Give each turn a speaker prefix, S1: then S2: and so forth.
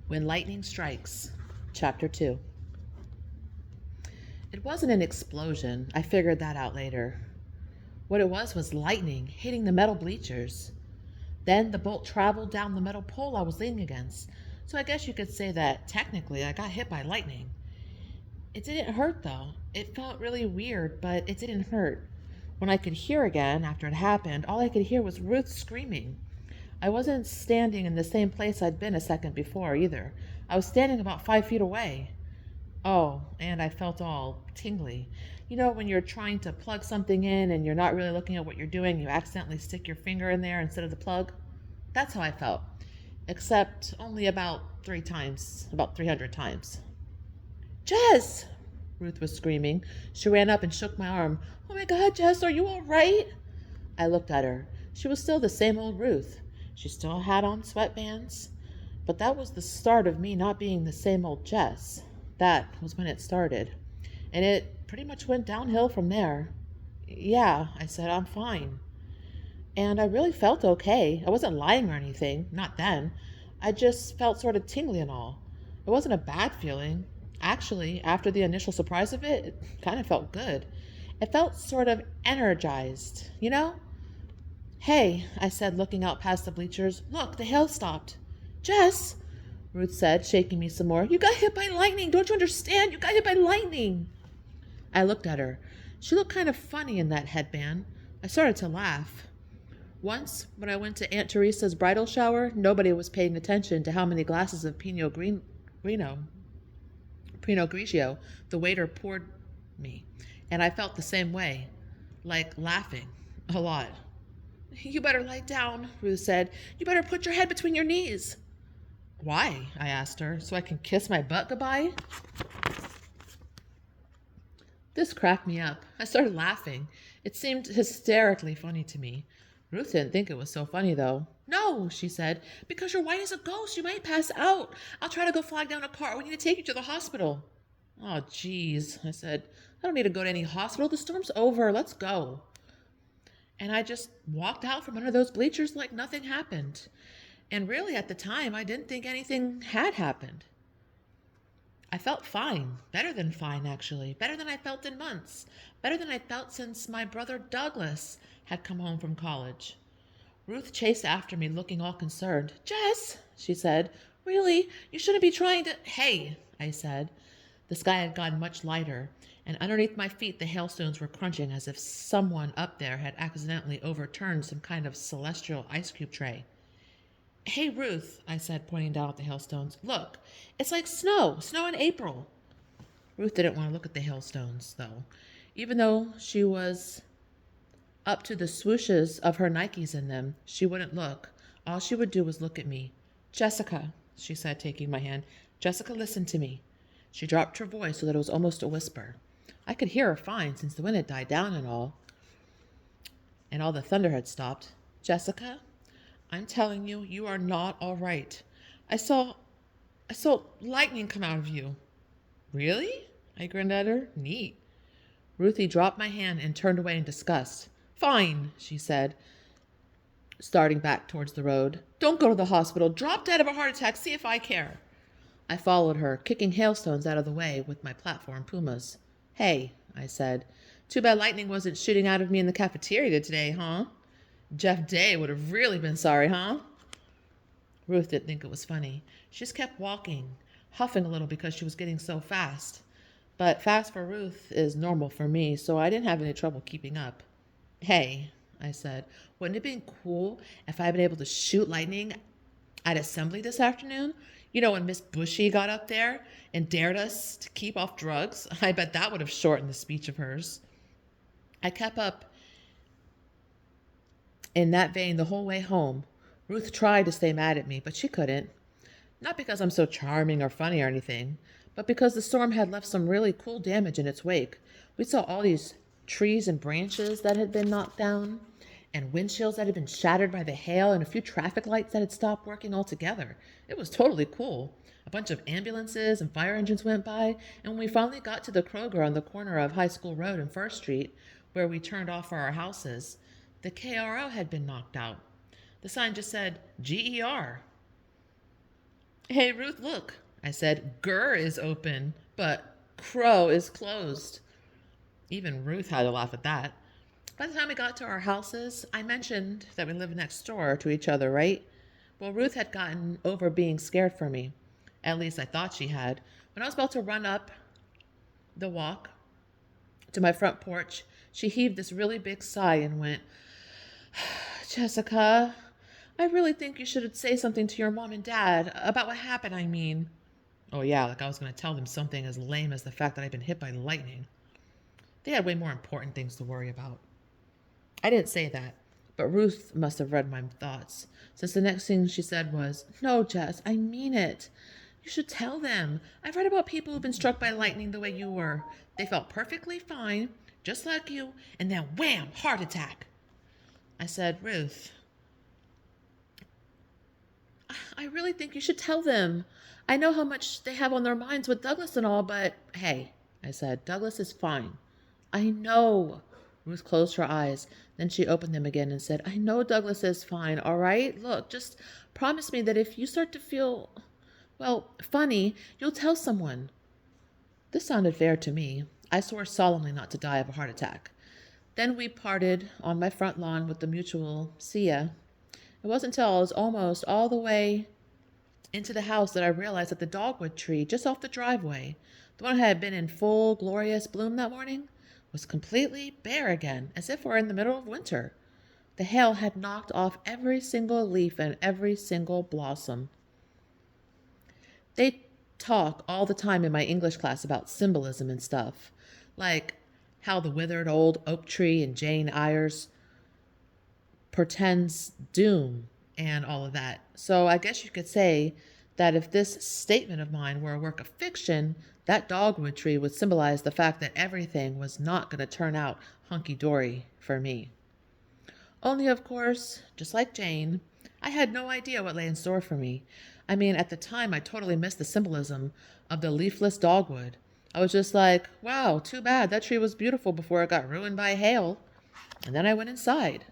S1: When Lightning Strikes, Chapter 2. It wasn't an explosion. I figured that out later. What it was lightning hitting the metal bleachers. Then the bolt traveled down the metal pole I was leaning against. So I guess you could say that technically I got hit by lightning. It didn't hurt though. It felt really weird, but it didn't hurt. When I could hear again after it happened, all I could hear was Ruth screaming. I wasn't standing in the same place I'd been a second before either. I was standing about 5 feet away. Oh, and I felt all tingly. You know, when you're trying to plug something in and you're not really looking at what you're doing, you accidentally stick your finger in there instead of the plug? That's how I felt. Except only about 3 times, about 300 times. Jess! Ruth was screaming. She ran up and shook my arm. Oh my God, Jess, are you all right? I looked at her. She was still the same old Ruth. She still had on sweatbands. But that was the start of me not being the same old Jess. That was when it started. And it pretty much went downhill from there. Yeah, I said, I'm fine. And I really felt okay. I wasn't lying or anything. Not then. I just felt sort of tingly and all. It wasn't a bad feeling. Actually, after the initial surprise of it, it kind of felt good. It felt sort of energized, you know? Hey, I said, looking out past the bleachers. Look, the hail stopped. Jess, Ruth said, shaking me some more. You got hit by lightning. Don't you understand? You got hit by lightning. I looked at her. She looked kind of funny in that headband. I started to laugh. Once, when I went to Aunt Teresa's bridal shower, nobody was paying attention to how many glasses of Pinot Grigio the waiter poured me, and I felt the same way, like laughing a lot. You better lie down, Ruth said. You better put your head between your knees. Why? I asked her. So I can kiss my butt goodbye? This cracked me up. I started laughing. It seemed hysterically funny to me. Ruth didn't think it was so funny, though. No, she said, because you're white as a ghost. You might pass out. I'll try to go flag down a car. We need to take you to the hospital. Oh, geez, I said. I don't need to go to any hospital. The storm's over. Let's go. And I just walked out from under those bleachers like nothing happened. And really, at the time, I didn't think anything had happened. I felt fine. Better than fine, actually. Better than I felt in months. Better than I felt since my brother Douglas had come home from college. Ruth chased after me, looking all concerned. Jess, she said, really? You shouldn't be trying to... Hey, I said. The sky had gotten much lighter, and underneath my feet the hailstones were crunching as if someone up there had accidentally overturned some kind of celestial ice cube tray. Hey, Ruth, I said, pointing down at the hailstones. Look, it's like snow in April. Ruth didn't want to look at the hailstones, though. Even though she was up to the swooshes of her Nikes in them, she wouldn't look. All she would do was look at me. Jessica, she said, taking my hand. Jessica, listen to me. She dropped her voice so that it was almost a whisper. I could hear her fine since the wind had died down and all the thunder had stopped. Jessica, I'm telling you, you are not all right. I saw lightning come out of you. Really? I grinned at her. Neat. Ruthie dropped my hand and turned away in disgust. Fine, she said, starting back towards the road. Don't go to the hospital. Drop dead of a heart attack. See if I care. I followed her, kicking hailstones out of the way with my platform pumas. Hey, I said. Too bad lightning wasn't shooting out of me in the cafeteria today, huh? Jeff Day would have really been sorry, huh? Ruth didn't think it was funny. She just kept walking, huffing a little because she was getting so fast. But fast for Ruth is normal for me, so I didn't have any trouble keeping up. Hey, I said, wouldn't it have been cool if I had been able to shoot lightning at assembly this afternoon? You know, when Miss Bushy got up there and dared us to keep off drugs? I bet that would have shortened the speech of hers. I kept up in that vein the whole way home. Ruth tried to stay mad at me, but she couldn't. Not because I'm so charming or funny or anything, but because the storm had left some really cool damage in its wake. We saw all these trees and branches that had been knocked down, and windshields that had been shattered by the hail, and a few traffic lights that had stopped working altogether. It was totally cool. A bunch of ambulances and fire engines went by, and when we finally got to the Kroger on the corner of High School Road and First Street, where we turned off for our houses, the KRO had been knocked out. The sign just said, GER. Hey, Ruth, look. I said, Gur is open, but Crow is closed. Even Ruth had to laugh at that. By the time we got to our houses, I mentioned that we lived next door to each other, right? Well, Ruth had gotten over being scared for me. At least I thought she had. When I was about to run up the walk to my front porch, she heaved this really big sigh and went, Jessica, I really think you should say something to your mom and dad about what happened, I mean. Oh, yeah, like I was going to tell them something as lame as the fact that I'd been hit by lightning. They had way more important things to worry about. I didn't say that, but Ruth must have read my thoughts, since the next thing she said was, No, Jess, I mean it. You should tell them. I've read about people who've been struck by lightning the way you were. They felt perfectly fine, just like you, and then wham, heart attack. I said, Ruth, I really think you should tell them. I know how much they have on their minds with Douglas and all, but hey, I said, Douglas is fine. I know. Ruth closed her eyes. Then she opened them again and said, I know Douglas is fine, all right? Look, just promise me that if you start to feel, well, funny, you'll tell someone. This sounded fair to me. I swore solemnly not to die of a heart attack. Then we parted on my front lawn with the mutual see ya. It wasn't until I was almost all the way into the house that I realized that the dogwood tree just off the driveway, the one that had been in full glorious bloom that morning, was completely bare again, as if we're in the middle of winter. The hail had knocked off every single leaf and every single blossom. They talk all the time in my English class about symbolism and stuff, like how the withered old oak tree in Jane Eyre's portends doom and all of that. So I guess you could say that if this statement of mine were a work of fiction, that dogwood tree would symbolize the fact that everything was not going to turn out hunky-dory for me. Only, of course, just like Jane, I had no idea what lay in store for me. I mean, at the time, I totally missed the symbolism of the leafless dogwood. I was just like, wow, too bad. That tree was beautiful before it got ruined by hail. And then I went inside.